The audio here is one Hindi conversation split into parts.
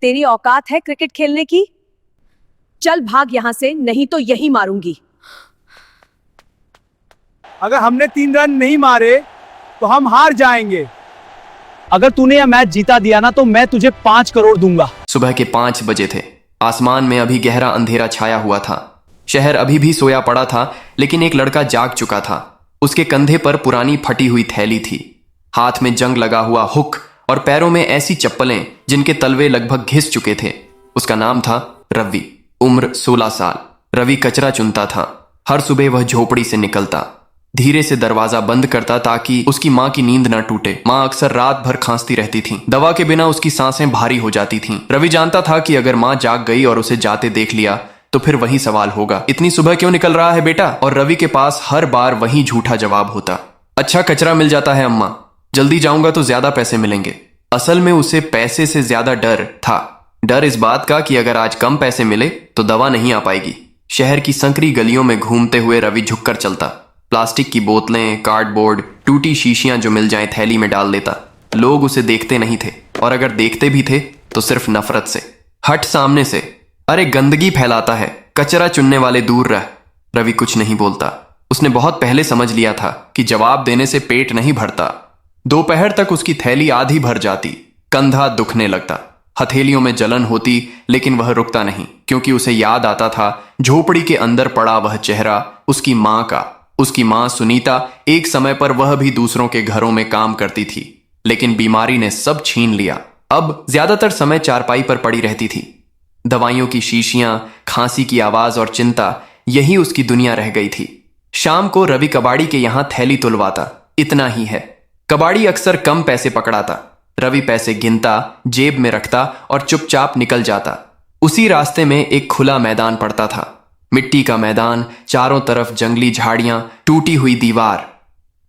तेरी औकात है क्रिकेट खेलने की? चल भाग यहां से, नहीं तो यही मारूंगी। अगर हमने 3 रन नहीं मारे तो हम हार जाएंगे। अगर तूने यह मैच जीता दिया ना तो मैं तुझे 5 करोड़ दूंगा। सुबह के 5 बजे थे। आसमान में अभी गहरा अंधेरा छाया हुआ था। शहर अभी भी सोया पड़ा था, लेकिन एक लड़का जाग चुका था। उसके कंधे पर पुरानी फटी हुई थैली थी, हाथ में जंग लगा हुआ हुक और पैरों में ऐसी चप्पलें जिनके तलवे लगभग घिस चुके थे। उसका नाम था रवि। उम्र 16 साल। रवि कचरा चुनता था। हर सुबह वह झोपड़ी से निकलता, धीरे से दरवाजा बंद करता ताकि उसकी माँ की नींद न टूटे। माँ अक्सर रात भर खांसती रहती थी। दवा के बिना उसकी सांसें भारी हो जाती थीं। रवि जानता था कि अगर माँ जाग गई और उसे जाते देख लिया तो फिर वही सवाल होगा, इतनी सुबह क्यों निकल रहा है बेटा? और रवि के पास हर बार वही झूठा जवाब होता, अच्छा कचरा मिल जाता है अम्मा, जल्दी जाऊंगा तो ज्यादा पैसे मिलेंगे। असल में उसे पैसे से ज्यादा डर था। डर इस बात का कि अगर आज कम पैसे मिले तो दवा नहीं आ पाएगी। शहर की संकरी गलियों में घूमते हुए रवि झुककर चलता। प्लास्टिक की बोतलें, कार्डबोर्ड, टूटी शीशियां जो मिल जाएं थैली में डाल देता। लोग उसे देखते नहीं थे, और अगर देखते भी थे तो सिर्फ नफरत से। हट सामने से, अरे गंदगी फैलाता है, कचरा चुनने वाले दूर रह। रवि कुछ नहीं बोलता। उसने बहुत पहले समझ लिया था कि जवाब देने से पेट नहीं भरता। दोपहर तक उसकी थैली आधी भर जाती। कंधा दुखने लगता, हथेलियों में जलन होती, लेकिन वह रुकता नहीं, क्योंकि उसे याद आता था झोपड़ी के अंदर पड़ा वह चेहरा उसकी माँ का। उसकी माँ सुनीता, एक समय पर वह भी दूसरों के घरों में काम करती थी, लेकिन बीमारी ने सब छीन लिया। अब ज्यादातर समय चारपाई पर पड़ी रहती थी। दवाइयों की शीशियां, खांसी की आवाज और चिंता, यही उसकी दुनिया रह गई थी। शाम को रवि कबाड़ी के यहां थैली तुलवाता, इतना ही है। कबाड़ी अक्सर कम पैसे पकड़ाता। रवि पैसे गिनता, जेब में रखता और चुपचाप निकल जाता। उसी रास्ते में एक खुला मैदान पड़ता था, मिट्टी का मैदान, चारों तरफ जंगली झाड़ियां, टूटी हुई दीवार।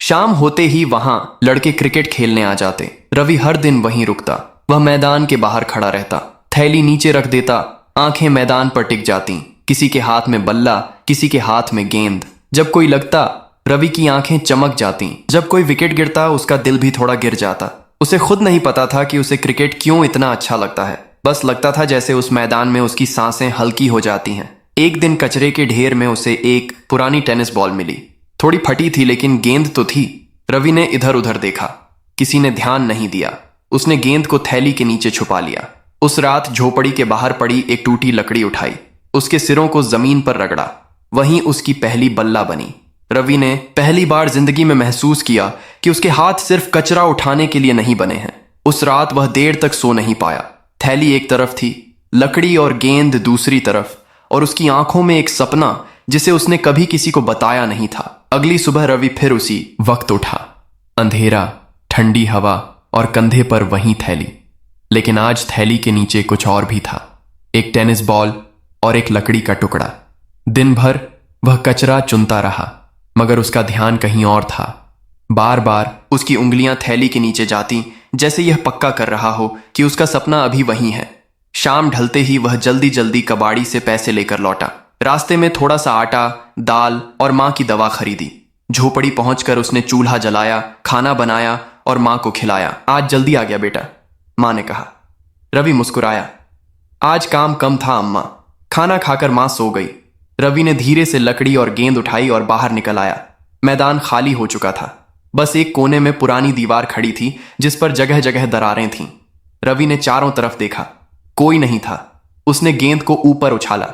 शाम होते ही वहां लड़के क्रिकेट खेलने आ जाते। रवि हर दिन वहीं रुकता। वह मैदान के बाहर खड़ा रहता, थैली नीचे रख देता, आंखें मैदान पर टिक जाती। किसी के हाथ में बल्ला, किसी के हाथ में गेंद। जब कोई लगता, रवि की आंखें चमक जाती। जब कोई विकेट गिरता, उसका दिल भी थोड़ा गिर जाता। उसे खुद नहीं पता था कि उसे क्रिकेट क्यों इतना अच्छा लगता है। बस लगता था जैसे उस मैदान में उसकी सांसें हल्की हो जाती हैं। एक दिन कचरे के ढेर में उसे एक पुरानी टेनिस बॉल मिली। थोड़ी फटी थी, लेकिन गेंद तो थी। रवि ने इधर उधर देखा, किसी ने ध्यान नहीं दिया। उसने गेंद को थैली के नीचे छुपा लिया। उस रात झोपड़ी के बाहर पड़ी एक टूटी लकड़ी उठाई, उसके सिरों को जमीन पर रगड़ा। वहीं उसकी पहली बल्ला बनी। रवि ने पहली बार जिंदगी में महसूस किया कि उसके हाथ सिर्फ कचरा उठाने के लिए नहीं बने हैं। उस रात वह देर तक सो नहीं पाया। थैली एक तरफ थी, लकड़ी और गेंद दूसरी तरफ, और उसकी आंखों में एक सपना जिसे उसने कभी किसी को बताया नहीं था। अगली सुबह रवि फिर उसी वक्त उठा। अंधेरा, ठंडी हवा और कंधे पर वही थैली। लेकिन आज थैली के नीचे कुछ और भी था, एक टेनिस बॉल और एक लकड़ी का टुकड़ा। दिन भर वह कचरा चुनता रहा, मगर उसका ध्यान कहीं और था। बार बार उसकी उंगलियां थैली के नीचे जाती, जैसे यह पक्का कर रहा हो कि उसका सपना अभी वही है। शाम ढलते ही वह जल्दी जल्दी कबाड़ी से पैसे लेकर लौटा। रास्ते में थोड़ा सा आटा, दाल और माँ की दवा खरीदी। झोपड़ी पहुंचकर उसने चूल्हा जलाया, खाना बनाया और माँ को खिलाया। आज जल्दी आ गया बेटा, माँ ने कहा। रवि मुस्कुराया। आज काम कम था अम्मा। खाना खाकर माँ सो गई। रवि ने धीरे से लकड़ी और गेंद उठाई और बाहर निकल आया। मैदान खाली हो चुका था। बस एक कोने में पुरानी दीवार खड़ी थी, जिस पर जगह जगह दरारें थीं। रवि ने चारों तरफ देखा, कोई नहीं था। उसने गेंद को ऊपर उछाला,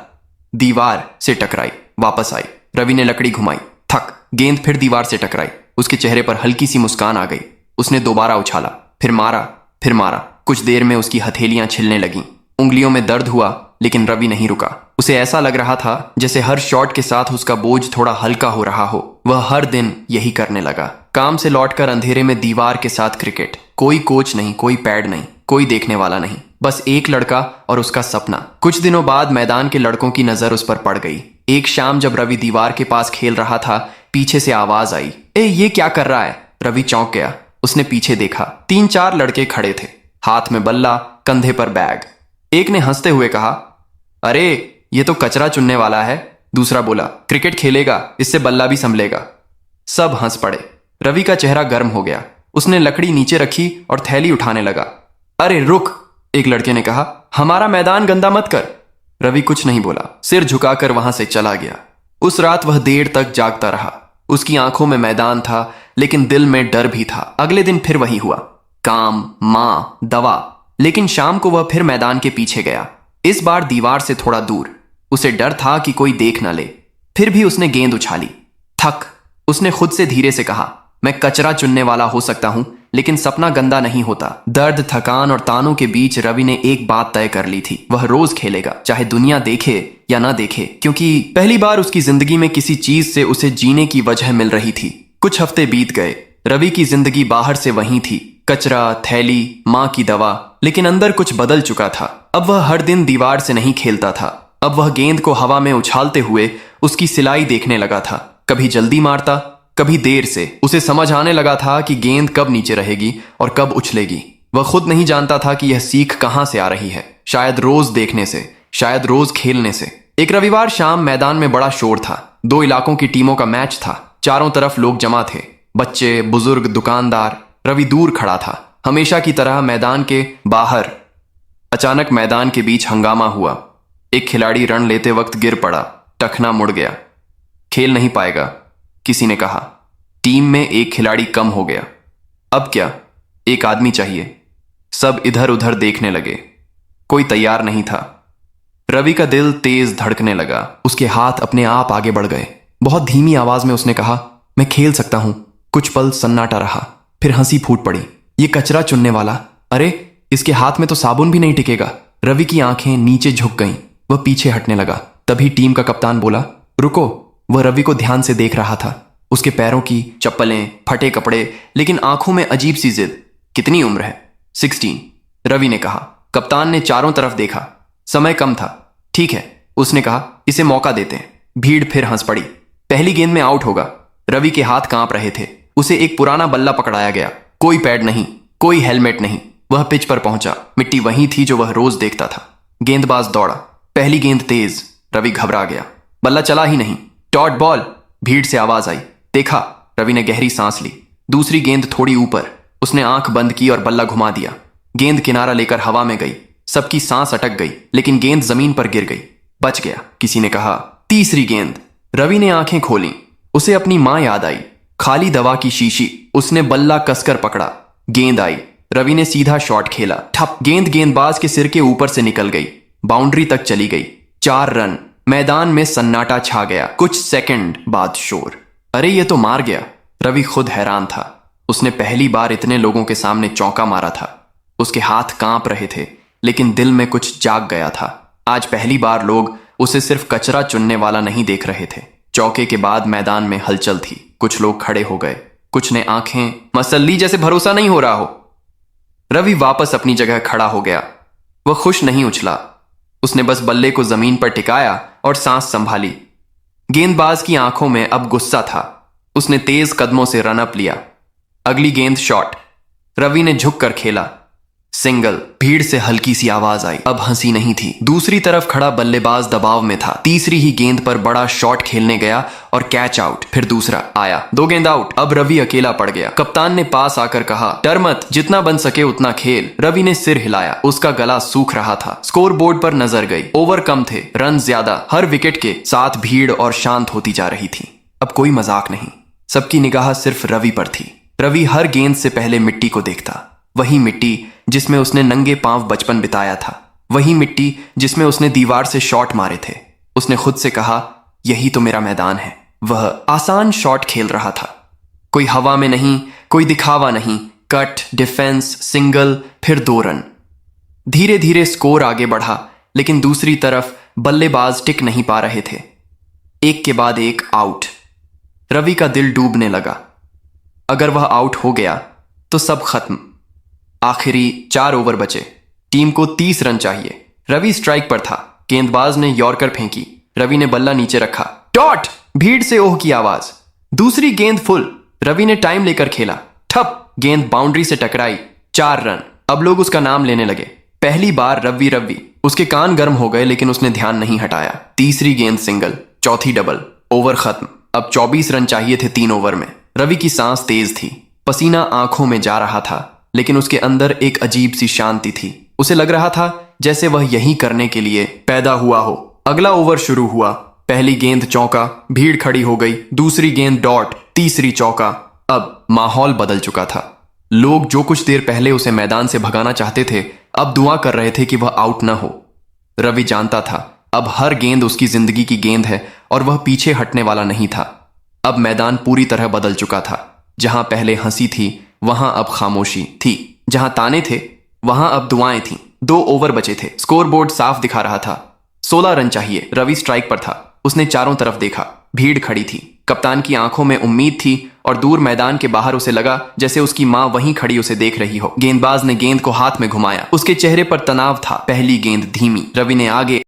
दीवार से टकराई, वापस आई। रवि ने लकड़ी घुमाई, थक, गेंद फिर दीवार से टकराई। उसके चेहरे पर हल्की सी मुस्कान आ गई। उसने दोबारा उछाला, फिर मारा, फिर मारा। कुछ देर में उसकी हथेलियां छिलने लगीं। उंगलियों में दर्द हुआ, लेकिन रवि नहीं रुका। उसे ऐसा लग रहा था जैसे हर शॉट के साथ उसका बोझ थोड़ा हल्का हो रहा हो। वह हर दिन यही करने लगा। काम से लौटकर अंधेरे में दीवार के साथ क्रिकेट। कोई कोच नहीं, कोई पैड नहीं, कोई देखने वाला नहीं, बस एक लड़का और उसका सपना। कुछ दिनों बाद मैदान के लड़कों की नजर उस पर पड़ गई। एक शाम जब रवि दीवार के पास खेल रहा था, पीछे से आवाज आई, ए ये क्या कर रहा है? रवि चौंक गया। उसने पीछे देखा, 3-4 लड़के खड़े थे, हाथ में बल्ला, कंधे पर बैग। एक ने हंसते हुए कहा, अरे ये तो कचरा चुनने वाला है। दूसरा बोला, क्रिकेट खेलेगा, इससे बल्ला भी संभलेगा। सब हंस पड़े। रवि का चेहरा गर्म हो गया। उसने लकड़ी नीचे रखी और थैली उठाने लगा। अरे रुक, एक लड़के ने कहा, हमारा मैदान गंदा मत कर। रवि कुछ नहीं बोला, सिर झुकाकर वहां से चला गया। उस रात वह देर तक जागता रहा। उसकी आंखों में मैदान था, लेकिन दिल में डर भी था। अगले दिन फिर वही हुआ, काम, माँ, दवा। लेकिन शाम को वह फिर मैदान के पीछे गया, इस बार दीवार से थोड़ा दूर। उसे डर था कि कोई देख न ले। फिर भी उसने गेंद उछाली। थक, उसने खुद से धीरे से कहा, मैं कचरा चुनने वाला हो सकता हूं, लेकिन सपना गंदा नहीं होता। दर्द, थकान और तानों के बीच रवि ने एक बात तय कर ली थी, वह रोज खेलेगा, चाहे दुनिया देखे या ना देखे, क्योंकि पहली बार उसकी जिंदगी में किसी चीज से उसे जीने की वजह मिल रही थी। कुछ हफ्ते बीत गए। रवि की जिंदगी बाहर से वही थी, कचरा, थैली, माँ की दवा, लेकिन अंदर कुछ बदल चुका था। अब वह हर दिन दीवार से नहीं खेलता था। अब वह गेंद को हवा में उछालते हुए उसकी सिलाई देखने लगा था। कभी जल्दी मारता, कभी देर से। उसे समझ आने लगा था कि गेंद कब नीचे रहेगी और कब उछलेगी। वह खुद नहीं जानता था कि यह सीख कहां से आ रही है। शायद रोज देखने से, शायद रोज खेलने से। एक रविवार शाम मैदान में बड़ा शोर था। 2 इलाकों की टीमों का मैच था। चारों तरफ लोग जमा थे, बच्चे, बुजुर्ग, दुकानदार। रवि दूर खड़ा था, हमेशा की तरह मैदान के बाहर। अचानक मैदान के बीच हंगामा हुआ। एक खिलाड़ी रन लेते वक्त गिर पड़ा, टखना मुड़ गया। खेल नहीं पाएगा, किसी ने कहा। टीम में एक खिलाड़ी कम हो गया। अब क्या? एक आदमी चाहिए। सब इधर उधर देखने लगे, कोई तैयार नहीं था। रवि का दिल तेज धड़कने लगा। उसके हाथ अपने आप आगे बढ़ गए। बहुत धीमी आवाज में उसने कहा, मैं खेल सकता हूं। कुछ पल सन्नाटा रहा, फिर हंसी फूट पड़ी। ये कचरा चुनने वाला, अरे इसके हाथ में तो साबुन भी नहीं टिकेगा। रवि की आंखें नीचे झुक गईं। वह पीछे हटने लगा। तभी टीम का कप्तान बोला, रुको। वह रवि को ध्यान से देख रहा था। उसके पैरों की चप्पलें, फटे कपड़े, लेकिन आंखों में अजीब सी जिद। कितनी उम्र है? 16, रवि ने कहा। कप्तान ने चारों तरफ देखा। समय कम था। ठीक है, उसने कहा, इसे मौका देते हैं। भीड़ फिर हंस पड़ी। पहली गेंद में आउट होगा। रवि के हाथ कांप रहे थे। उसे एक पुराना बल्ला पकड़ाया गया। कोई पैड नहीं, कोई हेलमेट नहीं। वह पिच पर पहुंचा। मिट्टी वही थी जो वह रोज देखता था। गेंदबाज दौड़ा। पहली गेंद तेज। रवि घबरा गया। बल्ला चला ही नहीं। डॉट बॉल, भीड़ से आवाज आई। देखा, रवि ने गहरी सांस ली। दूसरी गेंद थोड़ी ऊपर। उसने आंख बंद की और बल्ला घुमा दिया। गेंद किनारा लेकर हवा में गई। सबकी सांस अटक गई, लेकिन गेंद जमीन पर गिर गई। बच गया, किसी ने कहा। तीसरी गेंद। रवि ने आंखें खोली। उसे अपनी मां याद आई। खाली दवा की शीशी। उसने बल्ला कसकर पकड़ा। गेंद आई। रवि ने सीधा शॉट खेला। ठप। गेंद गेंदबाज के सिर के ऊपर से निकल गई, बाउंड्री तक चली गई। 4 रन। मैदान में सन्नाटा छा गया। कुछ सेकंड बाद शोर। अरे ये तो मार गया। रवि खुद हैरान था। उसने पहली बार इतने लोगों के सामने चौका मारा था। उसके हाथ कांप रहे थे, लेकिन दिल में कुछ जाग गया था। आज पहली बार लोग उसे सिर्फ कचरा चुनने वाला नहीं देख रहे थे। चौके के बाद मैदान में हलचल थी। कुछ लोग खड़े हो गए, कुछ ने आंखें मसल्ली जैसे भरोसा नहीं हो रहा हो। रवि वापस अपनी जगह खड़ा हो गया। वह खुश नहीं उछला। उसने बस बल्ले को जमीन पर टिकाया और सांस संभाली। गेंदबाज की आंखों में अब गुस्सा था। उसने तेज कदमों से रन अप लिया। अगली गेंद शॉट। रवि ने झुककर खेला। सिंगल। भीड़ से हल्की सी आवाज आई। अब हंसी नहीं थी। दूसरी तरफ खड़ा बल्लेबाज दबाव में था। तीसरी ही गेंद पर बड़ा शॉट खेलने गया और कैच आउट। फिर दूसरा आया। 2 गेंद आउट। अब रवि अकेला पड़ गया। कप्तान ने पास आकर कहा, डर मत, जितना बन सके उतना खेल। रवि ने सिर हिलाया। उसका गला सूख रहा था। स्कोर बोर्ड पर नजर गई। ओवर कम थे, रन ज्यादा। हर विकेट के साथ भीड़ और शांत होती जा रही थी। अब कोई मजाक नहीं। सबकी निगाह सिर्फ रवि पर थी। रवि हर गेंद से पहले मिट्टी को देखता। वही मिट्टी जिसमें उसने नंगे पांव बचपन बिताया था। वही मिट्टी जिसमें उसने दीवार से शॉट मारे थे। उसने खुद से कहा, यही तो मेरा मैदान है। वह आसान शॉट खेल रहा था। कोई हवा में नहीं, कोई दिखावा नहीं। कट, डिफेंस, सिंगल, फिर 2 रन। धीरे धीरे स्कोर आगे बढ़ा, लेकिन दूसरी तरफ बल्लेबाज टिक नहीं पा रहे थे। एक के बाद एक आउट। रवि का दिल डूबने लगा। अगर वह आउट हो गया तो सब खत्म। आखिरी 4 ओवर बचे। टीम को 30 रन चाहिए। रवि स्ट्राइक पर था। गेंदबाज ने यॉर्कर फेंकी। रवि ने बल्ला नीचे रखा। डॉट। भीड़ से ओह की आवाज। दूसरी गेंद फुल। रवि ने टाइम लेकर खेला। ठप। गेंद बाउंड्री से टकराई। 4 रन। अब लोग उसका नाम लेने लगे। पहली बार रवि रवि। उसके कान गर्म हो गए, लेकिन उसने ध्यान नहीं हटाया। तीसरी गेंद सिंगल, चौथी डबल। ओवर खत्म। अब 24 रन चाहिए थे 3 ओवर में। रवि की सांस तेज थी। पसीना आंखों में जा रहा था, लेकिन उसके अंदर एक अजीब सी शांति थी। उसे लग रहा था जैसे वह यही करने के लिए पैदा हुआ हो। अगला ओवर शुरू हुआ। पहली गेंद चौका, भीड़ खड़ी हो गई। दूसरी गेंद डॉट, तीसरी चौका। अब माहौल बदल चुका था। लोग जो कुछ देर पहले उसे मैदान से भगाना चाहते थे, अब दुआ कर रहे थे कि वह आउट न हो। रवि जानता था अब हर गेंद उसकी जिंदगी की गेंद है और वह पीछे हटने वाला नहीं था। अब मैदान पूरी तरह बदल चुका था। जहां पहले हंसी थी वहां अब खामोशी थी। जहां ताने थे वहां अब दुआएं थीं। 2 ओवर बचे थे। स्कोरबोर्ड साफ दिखा रहा था। 16 रन चाहिए। रवि स्ट्राइक पर था। उसने चारों तरफ देखा। भीड़ खड़ी थी। कप्तान की आंखों में उम्मीद थी और दूर मैदान के बाहर उसे लगा जैसे उसकी मां वहीं खड़ी उसे देख रही हो। गेंदबाज ने गेंद को हाथ में घुमाया। उसके चेहरे पर तनाव था। पहली गेंद धीमी। रवि ने आगे